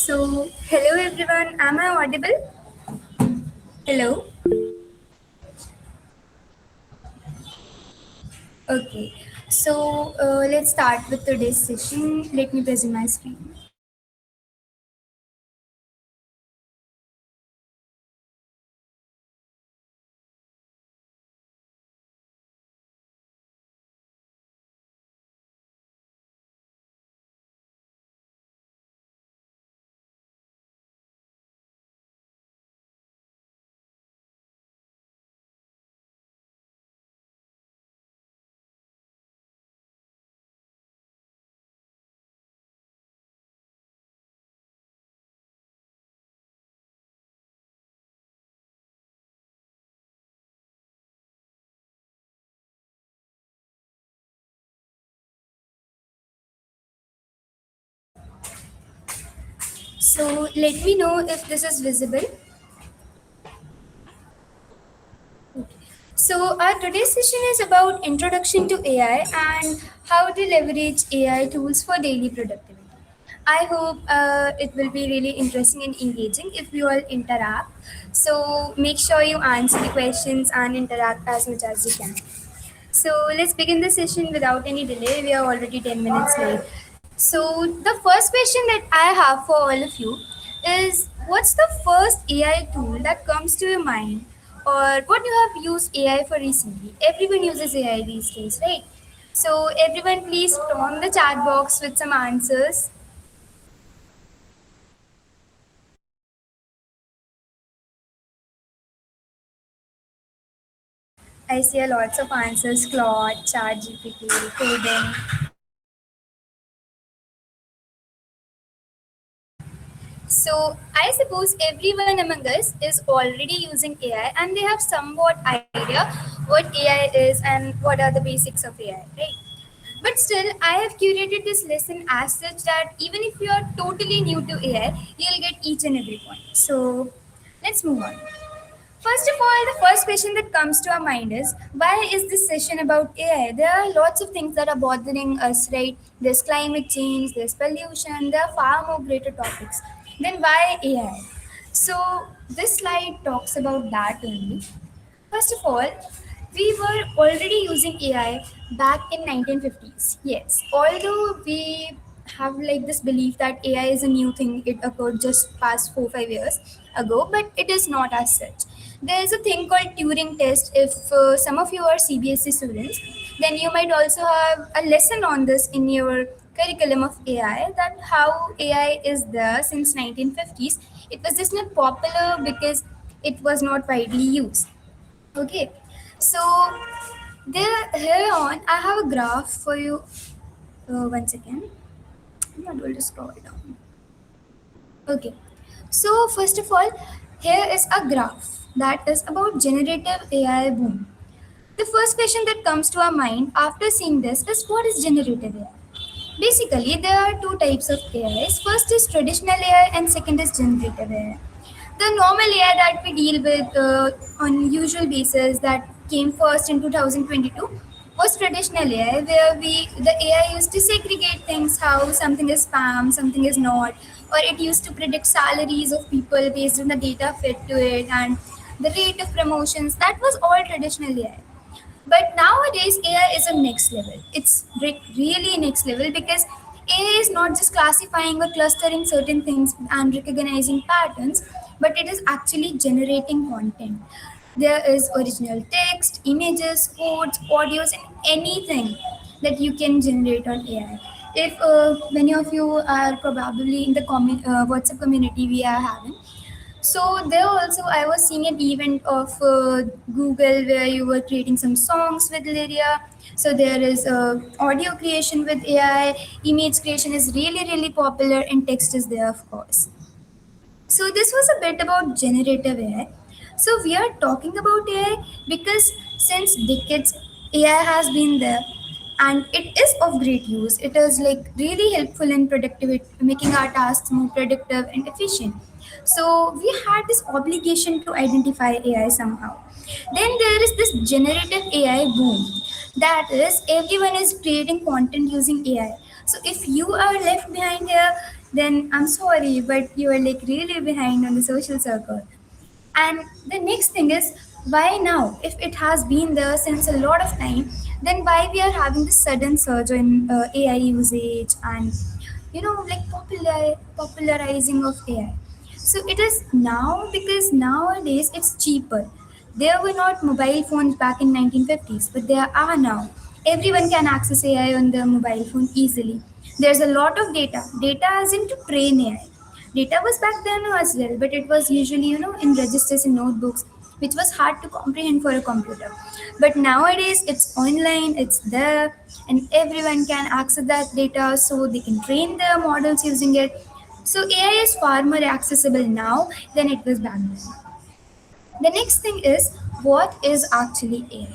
Hello everyone, am I audible? Hello? Okay, let's start with today's session. Let me present my screen. So, let me know if this is visible. Our today's session is about introduction to AI and how to leverage AI tools for daily productivity. I hope it will be really interesting and engaging if we all interact. So, make sure you answer the questions and interact as much as you can. So let's begin the session without any delay. We are already 10 minutes late. So the first question that I have for all of you is, what's the first AI tool that comes to your mind, or what you have used AI for recently? Everyone uses AI these days, right? So everyone please storm the chat box with some answers. I see a lots of answers: Claude, ChatGPT, coding. So I suppose everyone among us is already using AI and they have somewhat idea what AI is and what are the basics of AI, right? But still, I have curated this lesson as such that even if you are totally new to AI, you'll get each and every point. So let's move on. First of all, the first question that comes to our mind is, why is this session about AI? There are lots of things that are bothering us, right? There's climate change, there's pollution, there are far more greater topics. Then why AI? So this slide talks about that only. First of all, we were already using AI back in 1950s. Yes, although we have like this belief that AI is a new thing, it occurred just past 4 5 years ago, but it is not as such. There is a thing called Turing test. If some of you are CBSE students, then you might also have a lesson on this in your curriculum of AI, that how AI is there since 1950s. It was just not popular because it was not widely used. Okay, so there here on I have a graph for you. Once again, I'm not able to scroll down. Okay, so first of all, here is a graph that is about generative AI boom. The first question that comes to our mind after seeing this is, what is generative AI? Basically, there are two types of AIs. First is traditional AI and second is generative AI. The normal AI that we deal with on usual basis that came first in 2022 was traditional AI, where the AI used to segregate things, how something is spam, something is not, or it used to predict salaries of people based on the data fed to it and the rate of promotions. That was all traditional AI. But nowadays, AI is a next level. It's really next level because AI is not just classifying or clustering certain things and recognizing patterns, but it is actually generating content. There is original text, images, codes, audios, and anything that you can generate on AI. If many of you are probably in the WhatsApp community we are having, so there also I was seeing an event of Google where you were creating some songs with Lyria. So there is audio creation with AI, image creation is really popular, and text is there of course. So this was a bit about generative AI. So we are talking about AI because since decades AI has been there and it is of great use. It is like really helpful in productivity, making our tasks more productive and efficient. So we had this obligation to identify AI somehow. Then there is this generative AI boom. That is, everyone is creating content using AI. So if you are left behind here, then I'm sorry, but you are like really behind on the social circle. And the next thing is, why now? If it has been there since a lot of time, then why we are having this sudden surge in AI usage and like popularizing of AI? So it is now because nowadays it's cheaper. There were not mobile phones back in 1950s, but there are now. Everyone can access AI on their mobile phone easily. There's a lot of data. Data is into train AI. Data was back then as well, but it was usually, in registers in notebooks, which was hard to comprehend for a computer. But nowadays, it's online, it's there, and everyone can access that data so they can train their models using it. So AI is far more accessible now than it was back then. The next thing is, what is actually AI?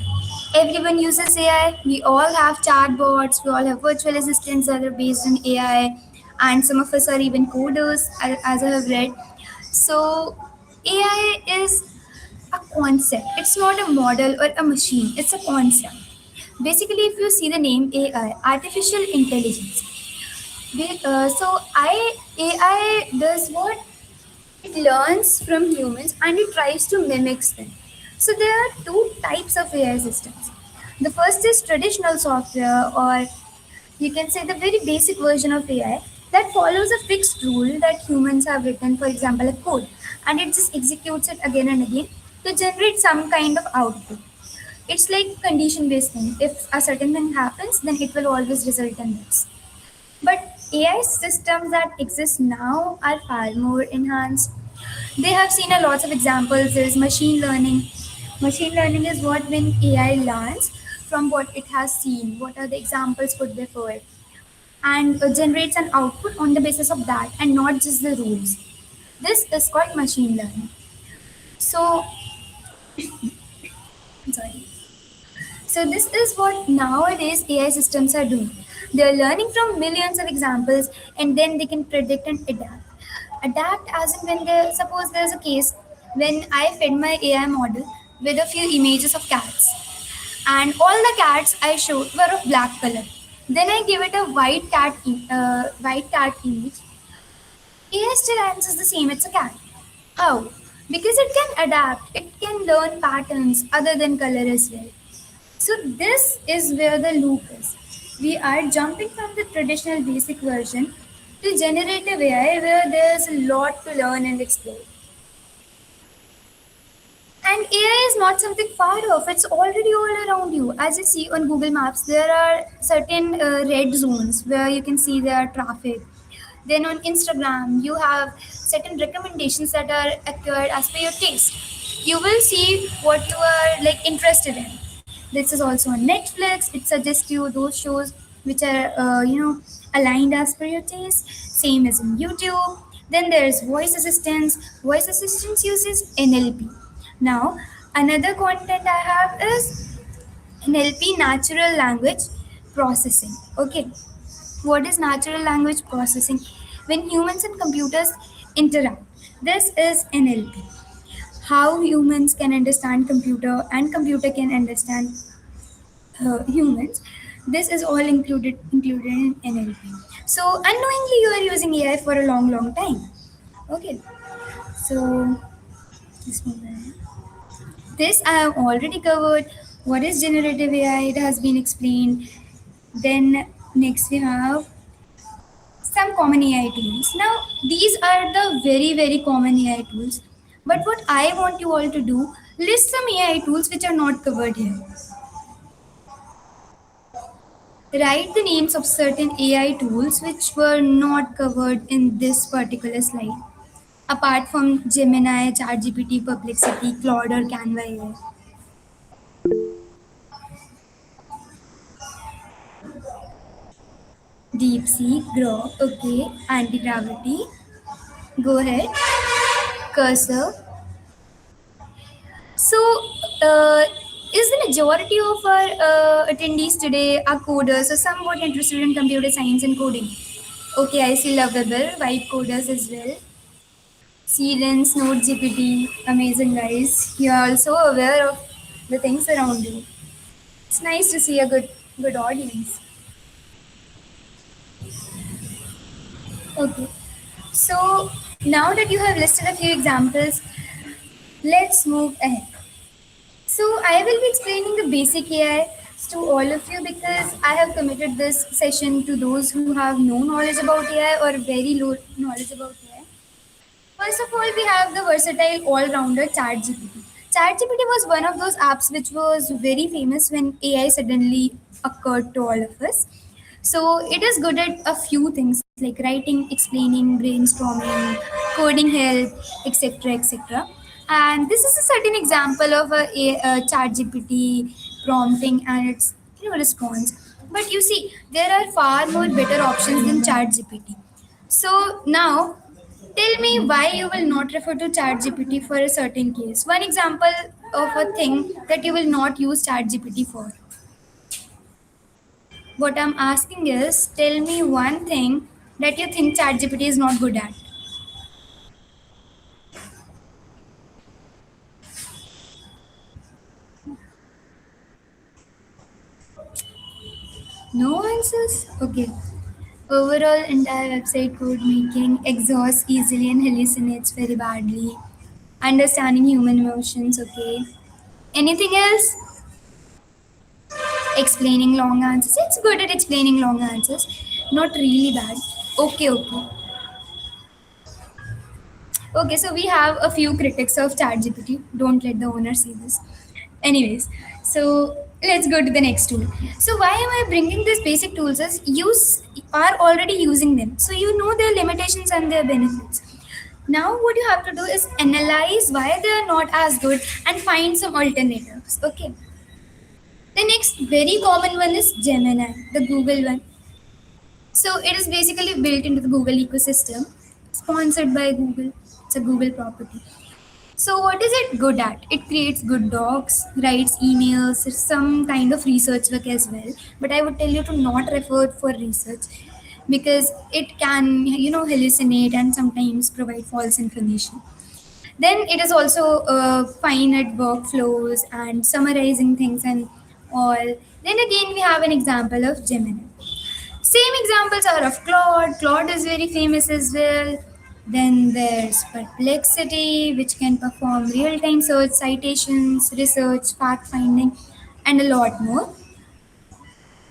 Everyone uses AI. We all have chatbots, we all have virtual assistants that are based on AI, and some of us are even coders, as I have read. So, AI is a concept, it's not a model or a machine, it's a concept. Basically, if you see the name AI, artificial intelligence. AI does what? It learns from humans and it tries to mimic them. So there are two types of AI systems. The first is traditional software, or you can say the very basic version of AI that follows a fixed rule that humans have written, for example, a code, and it just executes it again and again to generate some kind of output. It's like condition based thing. If a certain thing happens, then it will always result in this. But AI systems that exist now are far more enhanced. They have seen a lot of examples. There is machine learning. Machine learning is what when AI learns from what it has seen, what are the examples put before it, and generates an output on the basis of that and not just the rules. This is called machine learning. So, sorry. So this is what nowadays AI systems are doing. They are learning from millions of examples and then they can predict and adapt. Adapt as in when they suppose there's a case when I fed my AI model with a few images of cats, and all the cats I showed were of black color. Then I give it a white cat image. AI still answers the same. It's a cat. How? Because it can adapt. It can learn patterns other than color as well. So this is where the loop is. We are jumping from the traditional basic version to generative AI where there's a lot to learn and explore. And AI is not something far off, it's already all around you. As you see on Google Maps, there are certain red zones where you can see there are traffic. Then on Instagram, you have certain recommendations that are acquired as per your taste. You will see what you are like interested in. This is also on Netflix. It suggests you those shows which are aligned as per your taste. Same as in YouTube. Then there's voice assistants. Voice assistants uses NLP. Now another content I have is NLP, natural language processing. Okay, what is natural language processing? When humans and computers interact, this is NLP. How humans can understand computer and computer can understand humans. This is all included in NLP. So unknowingly you are using AI for a long time. Okay, so this one. This I have already covered. What is generative AI? It has been explained. Then next we have some common AI tools. Now these are the very common AI tools. But what I want you all to do, list some AI tools which are not covered here. Write the names of certain AI tools which were not covered in this particular slide. Apart from Gemini, ChatGPT, Perplexity, Claude, or Canva AI. DeepSeek, Grok, okay, Anti-Gravity, go ahead, Cursor. So, uh, is the majority of our attendees today are coders or somewhat interested in computer science and coding? Okay, I see Lovable, Vibe coders as well. Seedens, NodeGPT, amazing guys. You are also aware of the things around you. It's nice to see a good audience. Okay. So now that you have listed a few examples, let's move ahead. So I will be explaining the basic AI to all of you because I have committed this session to those who have no knowledge about AI or very low knowledge about AI. First of all, we have the versatile all-rounder ChatGPT. ChatGPT was one of those apps which was very famous when AI suddenly occurred to all of us. So it is good at a few things like writing, explaining, brainstorming, coding help, etc., etc. And this is a certain example of a ChatGPT prompting and its response. But you see, there are far more better options than ChatGPT. So now tell me why you will not refer to ChatGPT for a certain case. One example of a thing that you will not use ChatGPT for. What I'm asking is tell me one thing that you think ChatGPT is not good at. No answers? Okay. Overall, entire website code making exhausts easily and hallucinates very badly. Understanding human emotions, okay. Anything else? Explaining long answers. It's good at explaining long answers. Not really bad. Okay, okay. Okay, so we have a few critics of ChatGPT. Don't let the owner see this. Anyways, so let's go to the next tool. So why am I bringing these basic tools? Is you are already using them, so you know their limitations and their benefits. Now, what you have to do is analyze why they are not as good and find some alternatives. Okay. The next very common one is Gemini, the Google one. So it is basically built into the Google ecosystem, sponsored by Google. It's a Google property. So what is it good at? It creates good docs, writes emails, some kind of research work as well. But I would tell you to not refer it for research because it can, hallucinate and sometimes provide false information. Then it is also fine at workflows and summarizing things and all. Then again, we have an example of Gemini. Same examples are of Claude. Claude is very famous as well. Then there's Perplexity, which can perform real time search, citations, research, fact finding, and a lot more.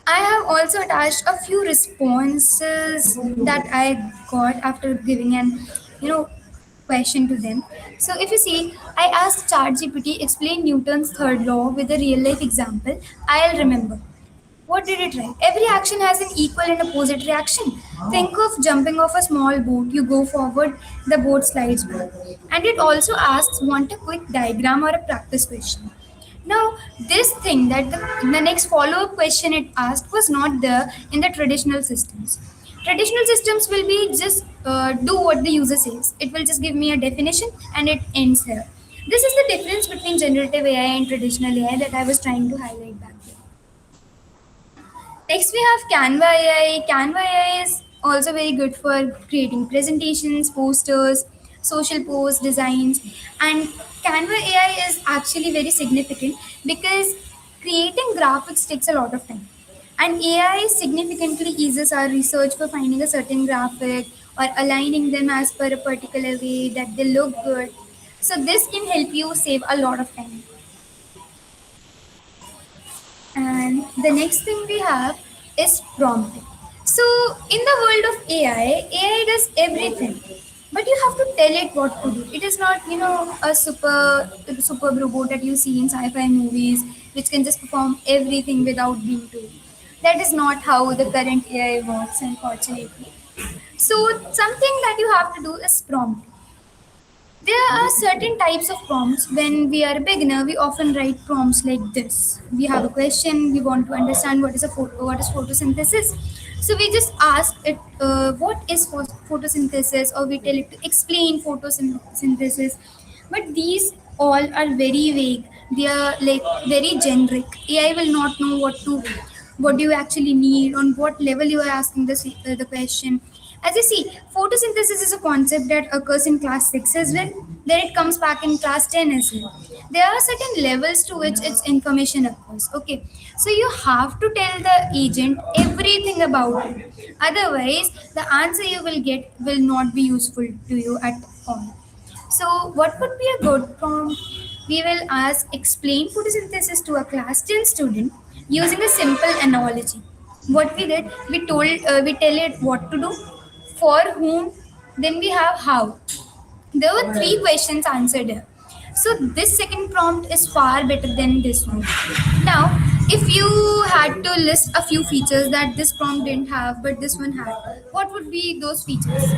I have also attached a few responses that I got after giving an, you know, question to them. So if you see, I asked ChatGPT explain Newton's third law with a real life example. I'll remember. What did it write? Every action has an equal and opposite reaction. Think of jumping off a small boat. You go forward, the boat slides back. And it also asks, want a quick diagram or a practice question? Now, this thing that the next follow-up question it asked was not there in the traditional systems. Traditional systems will be just do what the user says. It will just give me a definition and it ends here. This is the difference between generative AI and traditional AI that I was trying to highlight back there. Next, we have Canva AI. Canva AI is also very good for creating presentations, posters, social posts, designs. And Canva AI is actually very significant because creating graphics takes a lot of time. And AI significantly eases our research for finding a certain graphic or aligning them as per a particular way that they look good. So, this can help you save a lot of time. And the next thing we have is prompting. So, in the world of AI does everything, but you have to tell it what to do. It is not, a super robot that you see in sci-fi movies, which can just perform everything without being told. That is not how the current AI works, unfortunately. So, something that you have to do is prompt. There are certain types of prompts. When we are a beginner, we often write prompts like this. We have a question, we want to understand what is photosynthesis. So we just ask it what is photosynthesis, or we tell it to explain photosynthesis. But these all are very vague. They are like very generic. AI will not know what do you actually need, on what level you are asking the question, As you see, photosynthesis is a concept that occurs in class 6 as well, then it comes back in class 10 as well. There are certain levels to which its information occurs. Okay, so you have to tell the agent everything about it. Otherwise, the answer you will get will not be useful to you at all. So, what would be a good prompt? We will ask explain photosynthesis to a class 10 student using a simple analogy. What we did, we tell it what to do, for whom, then we have how. There were three questions answered here. So this second prompt is far better than this one. Now, if you had to list a few features that this prompt didn't have but this one had, what would be those features?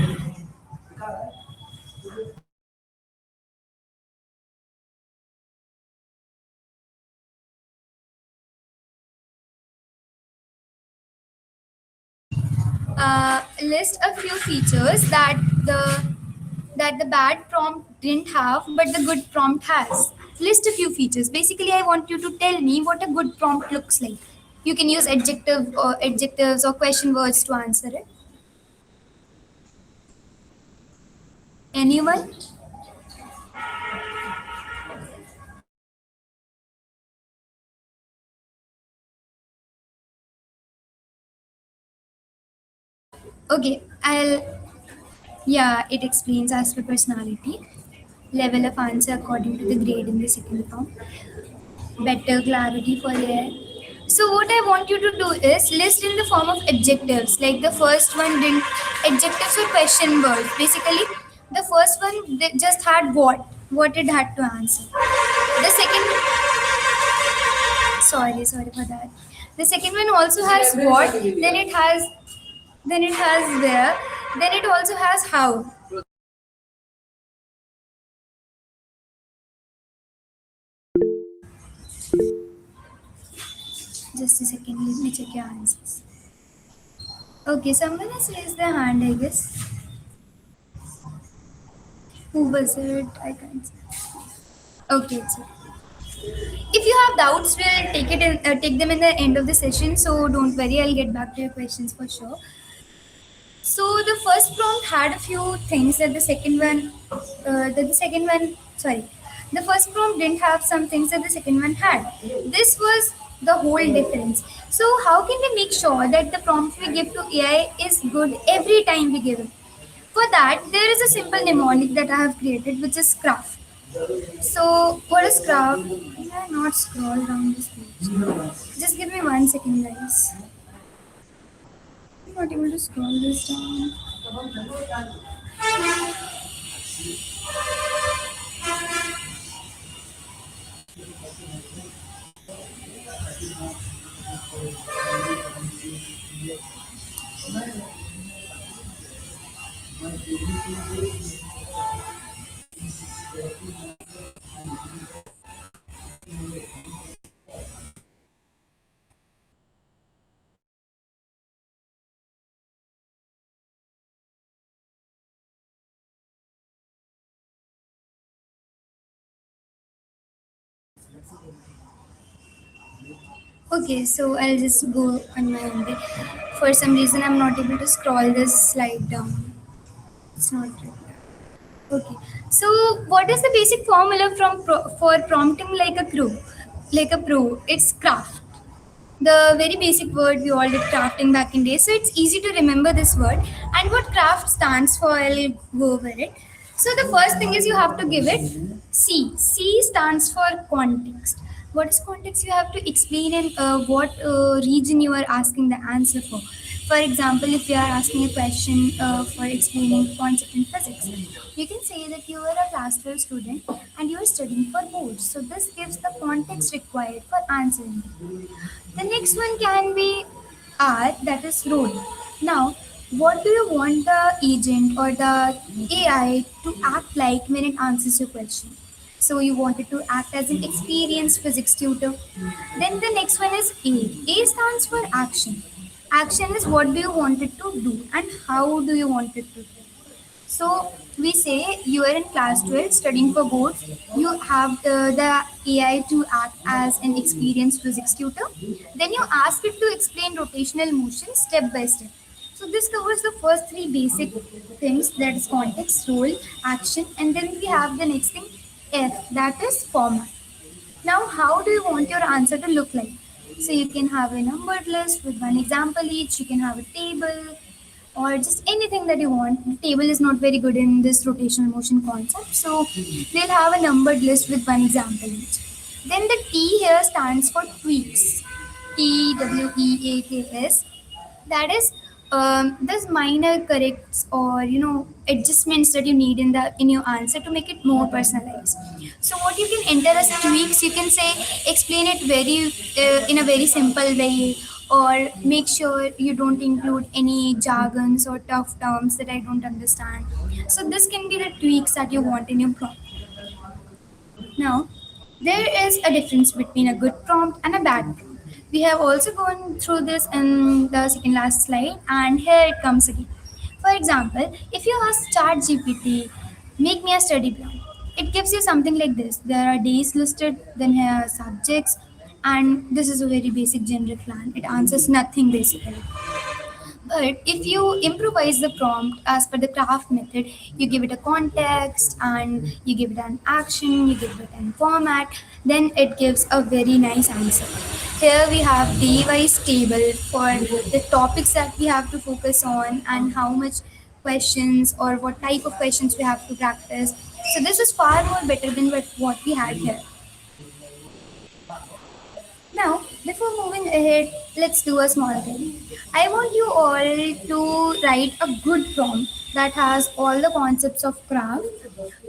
List a few features that the bad prompt didn't have but the good prompt has. List a few features. Basically, I want you to tell me what a good prompt looks like. You can use adjectives or question words to answer it. Anyone? Okay, it explains as per personality, level of answer according to the grade in the second prompt, better clarity for AI. So what I want you to do is list in the form of adjectives. Like the first one didn't adjectives or question words. Basically, the first one just had what it had to answer. The second, sorry for that. The second one also has what, then it has where, then it also has how. Just a second, let me check your answers. Okay, someone has raised their hand, I guess. Who was it? I can't see. Okay, it's okay. If you have doubts, we'll take them in the end of the session. So don't worry, I'll get back to your questions for sure. So the first prompt had a few things sorry, the first prompt didn't have some things that the second one had. This was the whole difference. So how can we make sure that the prompt we give to AI is good every time we give it? For that, there is a simple mnemonic that I have created, which is craft. So what is craft? Can I not scroll down this page? Just give me 1 second, guys. I'm not able to scroll this down. Okay, so I'll just go on my own way. For some reason, I'm not able to scroll this slide down. It's not like that. Okay, so what is the basic formula for prompting like a crew, like a pro? It's craft. The very basic word we all did crafting back in days, so it's easy to remember this word. And what craft stands for, I'll go over it. So the first thing is you have to give it C. C stands for context. What is context? You have to explain in what region you are asking the answer for. For example, if you are asking a question for explaining concept in physics, you can say that you are a class 12 student and you are studying for boards. So this gives the context required for answering. The next one can be R, that is role. Now, what do you want the agent or the AI to act like when it answers your question? So you want it to act as an experienced physics tutor. Then the next one is A. A stands for action. Action is what do you want it to do and how do you want it to do. So we say you are in class 12 studying for boards. You have the AI to act as an experienced physics tutor. Then you ask it to explain rotational motion step by step. So this covers the first three basic things, that is context, role, action, and then we have the next thing, F, that is format. Now, how do you want your answer to look like? So you can have a numbered list with one example each. You can have a table or just anything that you want. The table is not very good in this rotational motion concept, so we'll have a numbered list with one example each. Then the T here stands for tweaks. TWEAKS. That is those minor corrects or adjustments that you need in your answer to make it more personalized. So what you can enter as tweaks, you can say explain it very in a very simple way, or make sure you don't include any jargons or tough terms that I don't understand. So this can be the tweaks that you want in your prompt. Now, there is a difference between a good prompt and a bad prompt. We have also gone through this in the second last slide, and here it comes again. For example, if you ask ChatGPT, make me a study plan, it gives you something like this. There are days listed, then here are subjects, and this is a very basic generic plan. It answers nothing basically. But if you improvise the prompt as per the craft method, you give it a context and you give it an action, you give it a format, then it gives a very nice answer. Here we have day-wise table for the topics that we have to focus on and how much questions or what type of questions we have to practice. So this is far more better than what we had here. Now, before moving ahead, let's do a small thing. I want you all to write a good prompt that has all the concepts of craft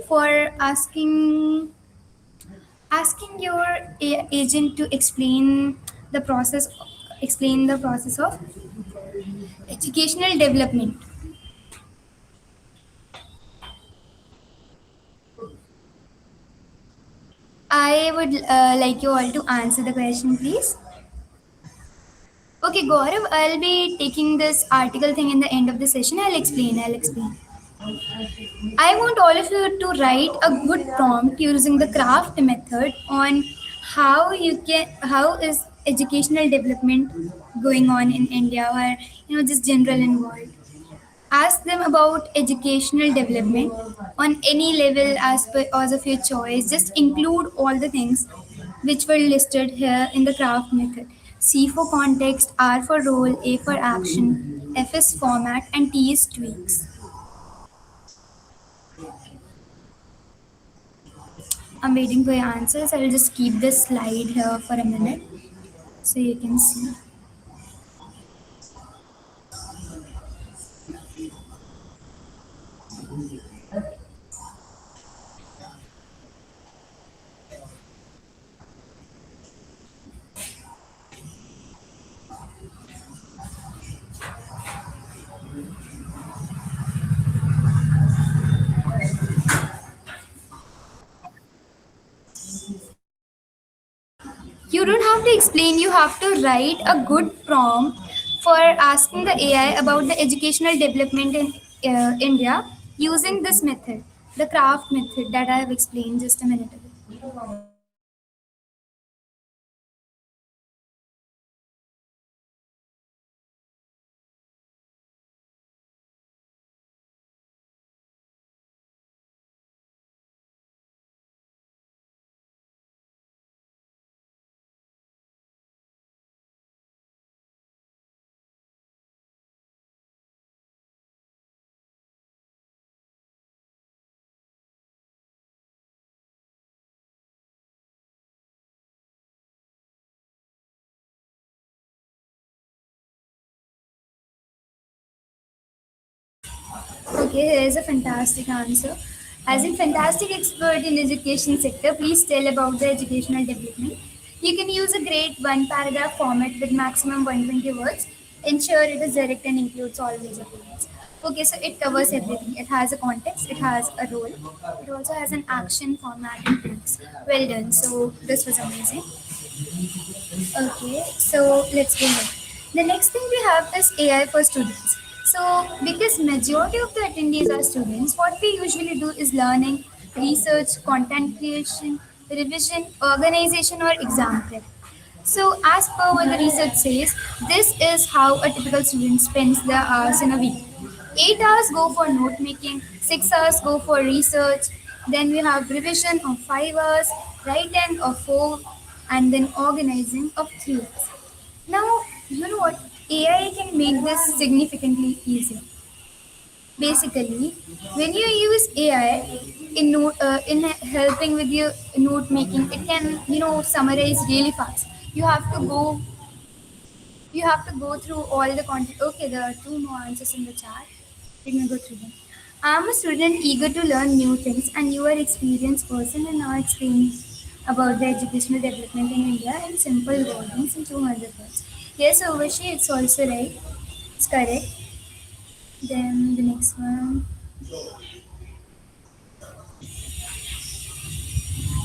for asking your agent to explain the process of educational development. I would like you all to answer the question, please. Okay, Gaurav, I'll be taking this article thing in the end of the session. I'll explain. I want all of you to write a good prompt using the craft method on how is educational development going on in India, or just general and world. Ask them about educational development on any level as of your choice. Just include all the things which were listed here in the craft method. C for context, R for role, A for action, F is format, and T is tweaks. I'm waiting for your answers. I'll just keep this slide here for a minute so you can see. You don't have to explain, you have to write a good prompt for asking the AI about the educational development in India using this method, the craft method that I have explained just a minute ago. Okay, here is a fantastic answer. As a fantastic expert in education sector, please tell about the educational development. You can use a great one paragraph format with maximum 120 words. Ensure it is direct and includes all major points. Okay, so it covers everything. It has a context, it has a role, it also has an action format and things. Well done. So this was amazing. Okay, so let's go ahead. The next thing we have is AI for students. So, because majority of the attendees are students, what we usually do is learning, research, content creation, revision, organization, or exam prep. So, as per what the research says, this is how a typical student spends their hours in a week. 8 hours go for note making, 6 hours go for research, then we have revision of 5 hours, writing of 4, and then organizing of 3 hours. Now, you know what? AI can make this significantly easier. Basically, when you use AI in helping with your note making, it can summarize really fast. You have to go you have to go through all the content. Okay, there are two more answers in the chat. Let me go through them. I'm a student eager to learn new things, and you are experienced person and now explaining about the educational development in India in simple wordings in 200 words. Yes, Urvashi, it's also right. It's correct. Then the next one.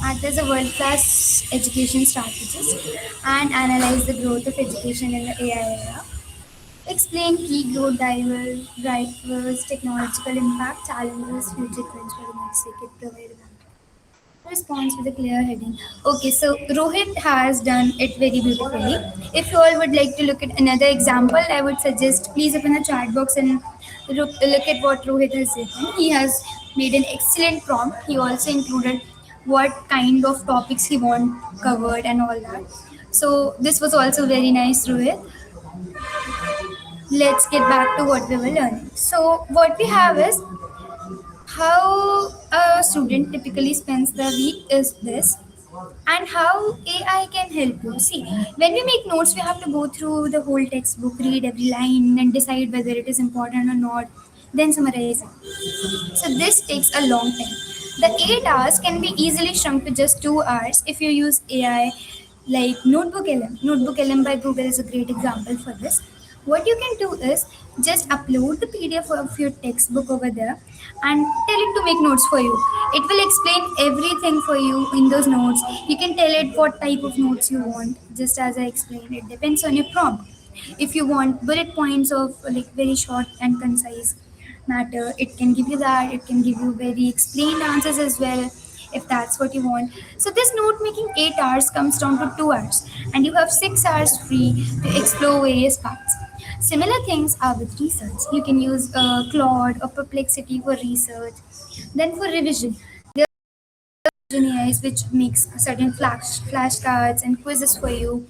Act as a world-class education strategist and analyze the growth of education in the AI era. Explain key growth drivers, technological impact, challenges, future trends for the next decade. Provide a response with a clear heading. Okay, so Rohit has done it very beautifully. If you all would like to look at another example, I would suggest please open the chat box and look at what Rohit has written. He has made an excellent prompt. He also included what kind of topics he want covered and all that. So this was also very nice, Rohit. Let's get back to what we were learning. So what we have is how a student typically spends the week is this, and how AI can help you. See, when we make notes, we have to go through the whole textbook, read every line, and decide whether it is important or not, then summarize it. So this takes a long time. The 8 hours can be easily shrunk to just 2 hours if you use AI like Notebook LM. Notebook LM by Google is a great example for this. What you can do is just upload the PDF of your textbook over there and tell it to make notes for you. It will explain everything for you in those notes. You can tell it what type of notes you want, just as I explained. It depends on your prompt. If you want bullet points of like very short and concise matter, it can give you that. It can give you very explained answers as well, if that's what you want. So this note making 8 hours comes down to 2 hours, and you have 6 hours free to explore various parts. Similar things are with research. You can use Claude or Perplexity for research. Then for revision, AIs which makes certain flashcards and quizzes for you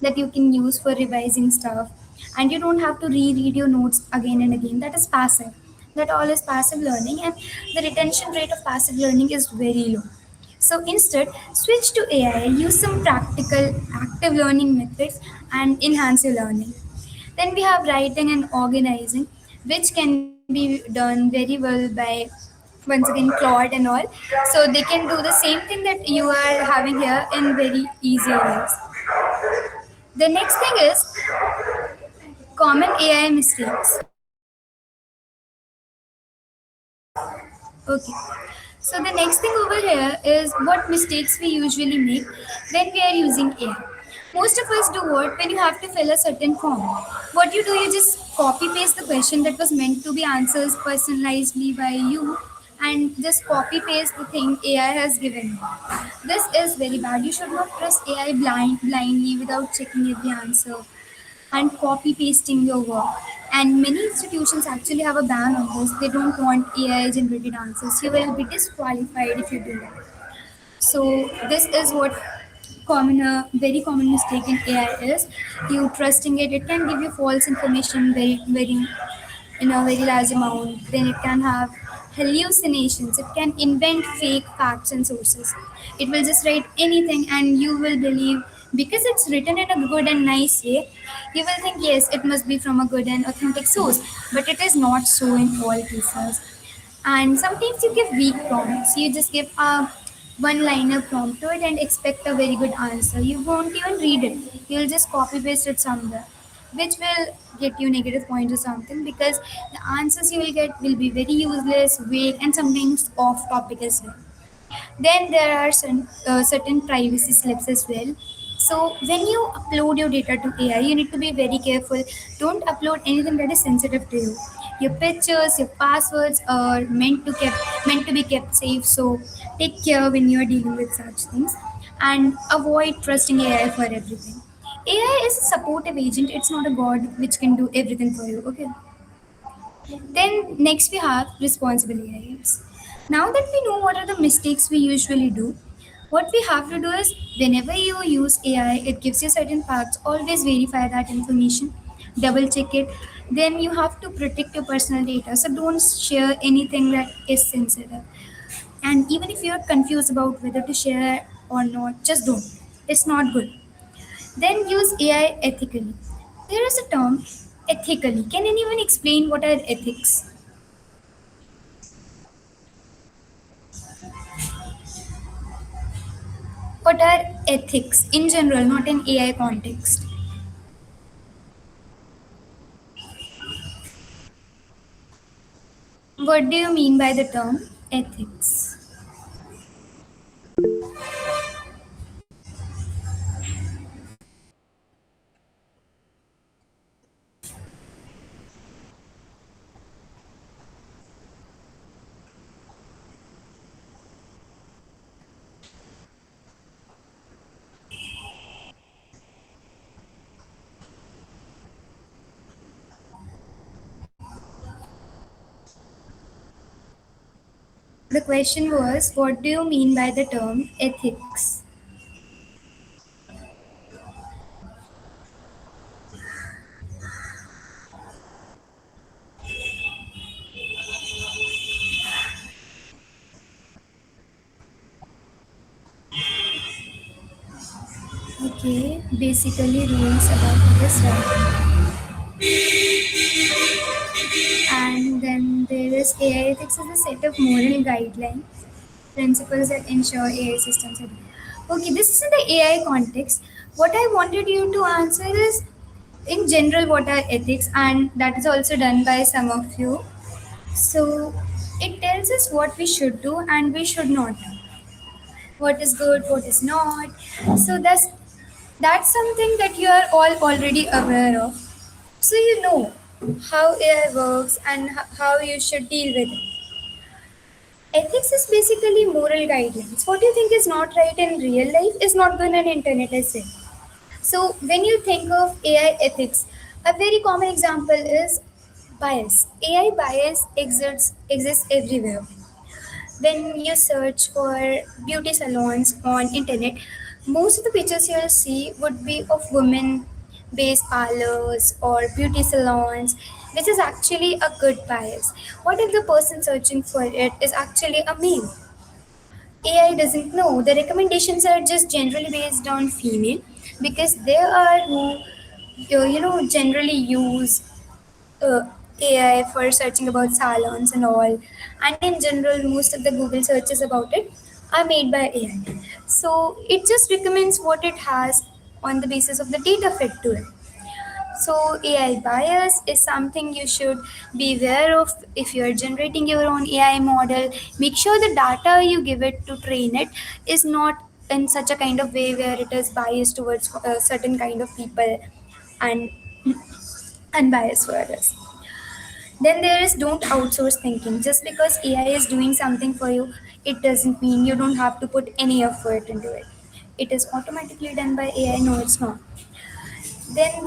that you can use for revising stuff, and you don't have to reread your notes again and again. That is passive. That all is passive learning, and the retention rate of passive learning is very low. So instead, switch to AI, use some practical active learning methods, and enhance your learning. Then we have writing and organizing, which can be done very well by once again Claude and all. So they can do the same thing that you are having here in very easier ways. The next thing is common AI mistakes. Okay. So the next thing over here is what mistakes we usually make when we are using AI. Most of us do what when you have to fill a certain form. What you do, you just copy paste the question that was meant to be answered personalizedly by you, and just copy paste the thing AI has given you. This is very bad. You should not trust AI blindly without checking every answer and copy pasting your work. And many institutions actually have a ban on this. They don't want AI generated answers. You will be disqualified if you do that. So this is what very common mistake in AI is. You trusting it. It can give you false information very in a very large amount. Then it can have hallucinations. It can invent fake facts and sources. It will just write anything and you will believe, because it's written in a good and nice way. You will think yes, it must be from a good and authentic source, but it is not so in all cases. And sometimes you give weak prompts. You just give a one liner prompt to it and expect a very good answer. You won't even read it. You'll just copy paste it somewhere, which will get you negative points or something, because the answers you will get will be very useless, vague, and sometimes off topic as well. Then there are certain privacy slips as well. So when you upload your data to AI, you need to be very careful. Don't upload anything that is sensitive to you. Your pictures, your passwords are meant to be kept safe. So take care when you are dealing with such things, and avoid trusting AI for everything. AI is a supportive agent, it's not a god which can do everything for you, okay? Then next we have responsible AIs. Now that we know what are the mistakes we usually do, what we have to do is whenever you use AI, it gives you certain facts, always verify that information, double check it. Then you have to protect your personal data. So don't share anything that is sensitive. And even if you're confused about whether to share or not, just don't. It's not good. Then use AI ethically. There is a term ethically. Can anyone explain what are ethics? What are ethics in general, not in AI context? What do you mean by the term ethics? The question was, what do you mean by the term ethics? Okay, basically rules about this, right? And then there is AI ethics is a set of moral guidelines, principles that ensure AI systems are. Okay, this is in the AI context. What I wanted you to answer is in general what are ethics, and that is also done by some of you. So it tells us what we should do and we should not do, what is good, what is not. So that's something that you are all already aware of. So you know how AI works and how you should deal with it. Ethics is basically moral guidelines. What you think is not right in real life is not good on internet as well. So when you think of AI ethics, a very common example is bias. AI bias exists everywhere. When you search for beauty salons on internet, most of the pictures you'll see would be of women based parlors or beauty salons, which is actually a good bias. What if the person searching for it is actually a male? AI doesn't know. The recommendations are just generally based on female because they are who generally use uh, AI for searching about salons and all. And in general, most of the Google searches about it are made by AI. So it just recommends what it has on the basis of the data fed to it. So AI bias is something you should be aware of if you're generating your own AI model. Make sure the data you give it to train it is not in such a kind of way where it is biased towards a certain kind of people and unbiased for others. Then there is don't outsource thinking. Just because AI is doing something for you, it doesn't mean you don't have to put any effort into it. It is automatically done by AI. No, it's not. Then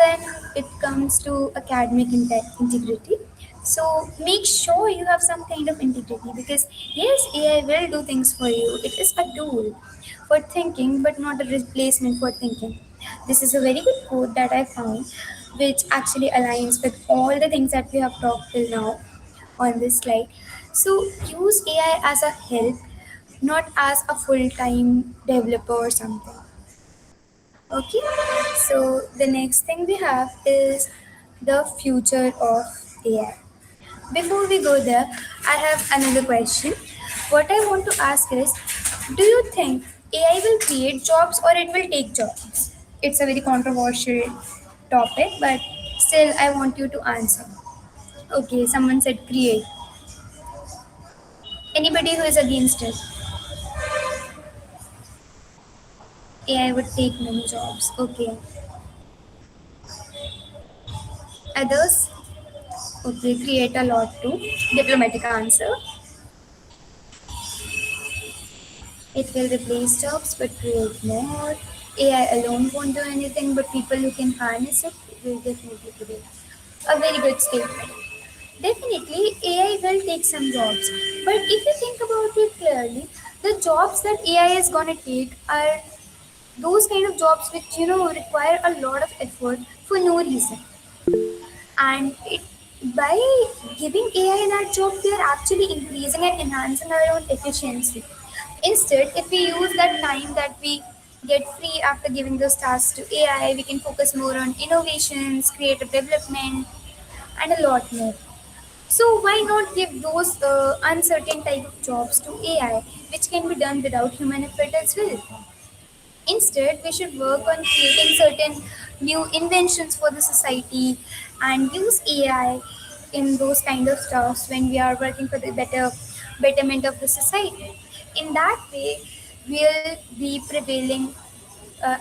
it comes to academic integrity. So make sure you have some kind of integrity because yes, AI will do things for you. It is a tool for thinking, but not a replacement for thinking. This is a very good quote that I found, which actually aligns with all the things that we have talked till now on this slide. So use AI as a help, not as a full-time developer or something. Okay, so the next thing we have is the future of AI. Before we go there, I have another question. What I want to ask is, do you think AI will create jobs or it will take jobs? It's a very controversial topic, but still, I want you to answer. Okay, someone said create. Anybody who is against it, AI would take many jobs. Okay, others? Okay, create a lot too. Diplomatic answer. It will replace jobs but create more. AI alone won't do anything, but people who can harness it will definitely do it. A very good statement. Definitely, AI will take some jobs, but if you think about it clearly, the jobs that AI is gonna take are those kind of jobs which require a lot of effort for no reason. And by giving AI that job, we are actually increasing and enhancing our own efficiency. Instead, if we use that time that we get free after giving those tasks to AI, we can focus more on innovations, creative development, and a lot more. So why not give those uncertain type of jobs to AI, which can be done without human effort as well? Instead, we should work on creating certain new inventions for the society and use AI in those kind of stuffs when we are working for the betterment of the society. In that way, we'll be prevailing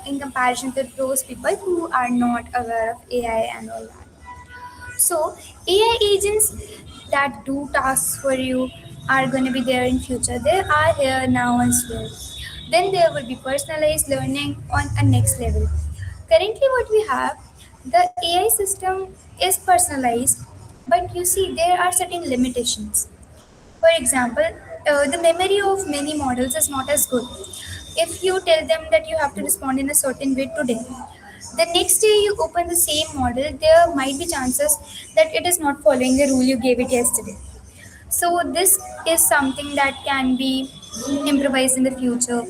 in comparison to those people who are not aware of AI and all that. So AI agents that do tasks for you are going to be there in future. They are here now as well. Then there will be personalized learning on a next level. Currently, what we have, the AI system is personalized, but you see there are certain limitations. For example, the memory of many models is not as good. If you tell them that you have to respond in a certain way today, the next day you open the same model, there might be chances that it is not following the rule you gave it yesterday. So this is something that can be improvised in the future.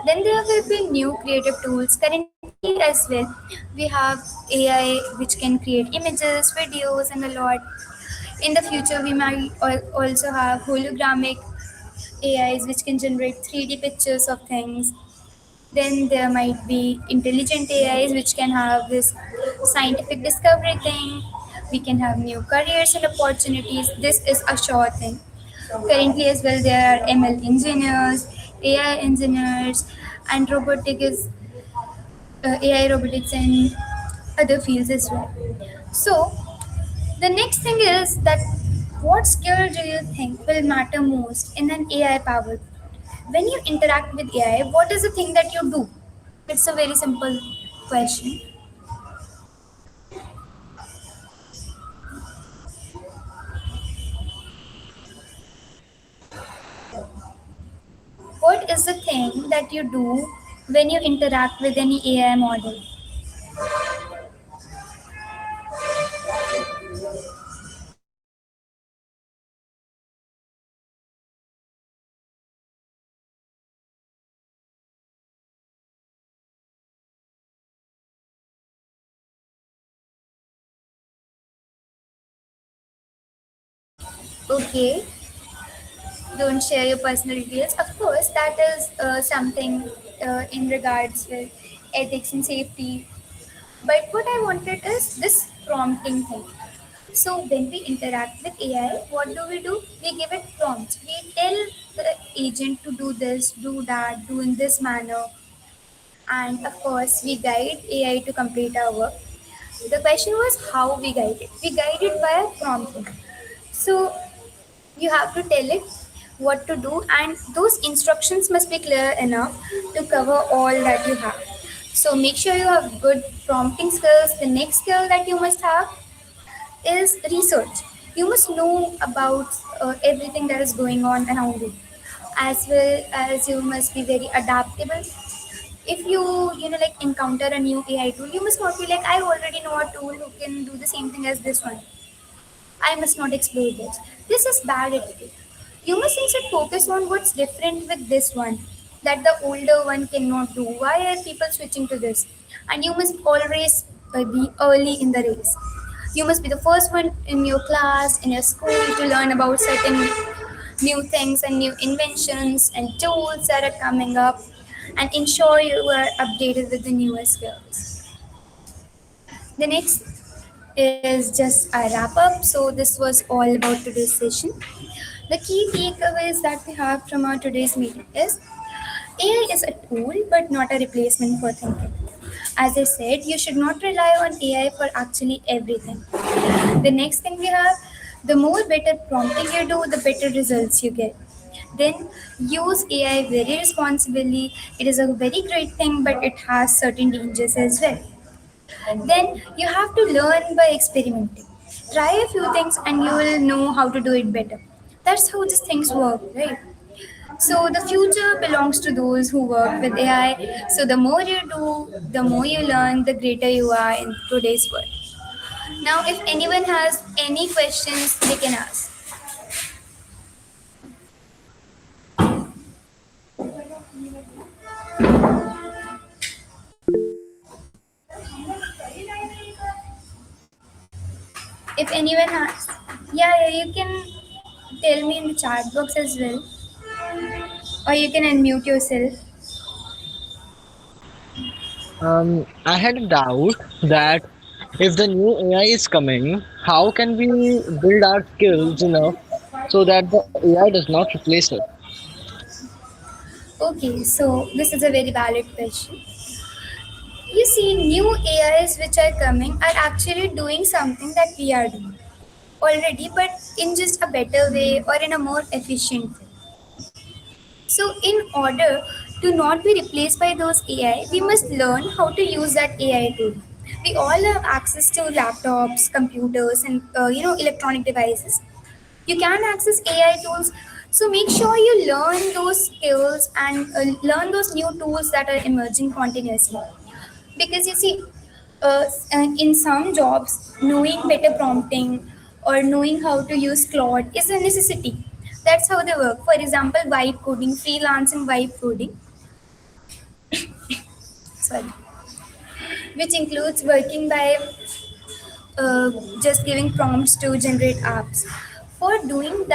Then there will be new creative tools. Currently as well, we have AI which can create images, videos, and a lot. In the future, we might also have hologramic AIs which can generate 3D pictures of things. Then there might be intelligent AIs which can have this scientific discovery thing. We can have new careers and opportunities. This is a sure thing. Currently, as well, there are ML engineers, AI engineers, and AI robotics and other fields as well. So, the next thing is that what skill do you think will matter most in an AI powered? When you interact with AI, what is the thing that you do? It's a very simple question. What is the thing that you do when you interact with any AI model? Okay, don't share your personal details. Of course, that is something in regards with ethics and safety. But what I wanted is this prompting thing. So when we interact with AI, what do? We give it prompts. We tell the agent to do this, do that, do in this manner, and of course we guide AI to complete our work. The question was how we guide it. We guide it by prompting. So you have to tell it what to do, and those instructions must be clear enough to cover all that you have. So make sure you have good prompting skills. The next skill that you must have is research. You must know about everything that is going on around you, as well as you must be very adaptable. If you like encounter a new AI tool, you must not be like, I already know a tool who can do the same thing as this one. I must not explore this. This is bad attitude. You must instead focus on what's different with this one that the older one cannot do. Why are people switching to this? And you must always be early in the race. You must be the first one in your class, in your school to learn about certain new things and new inventions and tools that are coming up, and ensure you are updated with the newest skills. The next is just a wrap up. So, this was all about today's session. The key takeaways that we have from our today's meeting is AI is a tool but not a replacement for thinking. As I said, you should not rely on AI for actually everything. The next thing we have, the more better prompting you do, the better results you get. then use AI very responsibly. It is a very great thing, but it has certain dangers as well. Then you have to learn by experimenting. Try a few things and you will know how to do it better. That's how these things work, right? So the future belongs to those who work with AI. So the more you do, the more you learn, the greater you are in today's world. Now, if anyone has any questions, they can ask. If anyone has, yeah, you can tell me in the chat box as well, or you can unmute yourself. I had a doubt that if the new AI is coming, how can we build our skills enough so that the AI does not replace us? Okay, so this is a very valid question. You see, new AIs which are coming are actually doing something that we are doing already, but in just a better way or in a more efficient way. So, in order to not be replaced by those AI, we must learn how to use that AI tool. We all have access to laptops, computers, and electronic devices. You can access AI tools, so make sure you learn those skills and learn those new tools that are emerging continuously. Because you see, in some jobs, knowing better prompting or knowing how to use Claude is a necessity. That's how they work. For example, vibe coding, freelancing vibe coding, sorry, which includes working by just giving prompts to generate apps. For doing that,